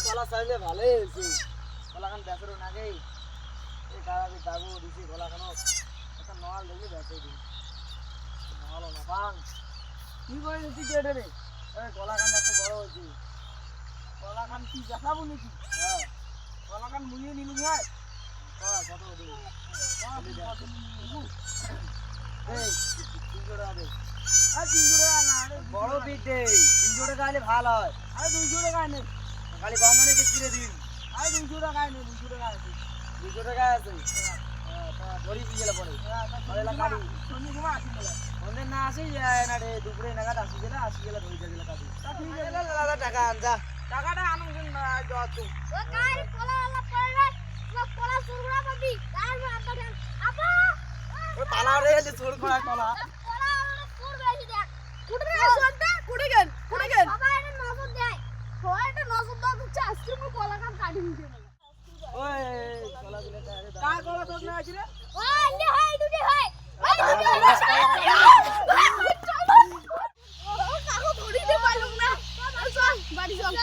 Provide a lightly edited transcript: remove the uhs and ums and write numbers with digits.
কলা চাইলে ভালোই হয়েছে, কলাখান বেচারও নাগে এই গাড়ি দাগু দিছি কলাখানো একটা নল দেখলে বেঁচে দিন নল না বাং কি করে দিচ্ছি কেটে রে কলাখান এত বড় হয়েছে কলাখান কি দেখাবো নাকি হ্যাঁ কলাখান মুড়িয়ে নিলুম হয় কত দেবো এই 300 টাকা দে আর 300 টাকা না বড় পিস দে 300 টাকা হলে ভালো হয় আর 200 টাকা নে খালি বন্ধনে বিক্রি করে দিন আর 200 টাকা নে 200 টাকা আছে 200 টাকা আছে হ্যাঁ তা ধরি দিয়ে গেলে পরে পরে লাগাড়ি শুনি ঘুমা আসি বলে ওনে না আসি না রে দুপুরে নাগাদ আসি গেলে ধরি গেলে কাটি তা ঠিক আছে দাদা টাকা আন যা টাকাটা আনুন যাও তুই ও কার কলা আলা পড়ে না কলা সুরগুড়া পাবি তার আপা আপা ও পালা রে যে চোর করা কলা কলা আলা সুর বেশি দেখ কুড়ে রে শুনতে কুড়ে গেল বাবা এটা নজর দেয় হয় এটা নজর দাও তো আজকে মু কলা কাম কাটি নিতে বলে ওই কলা দিলে তা কলা তোর না আছে রে ও নে হয় দুটি হয় ওই দুটি ও কাকু ধরি দে পাইলুম না চল বাড়ি চল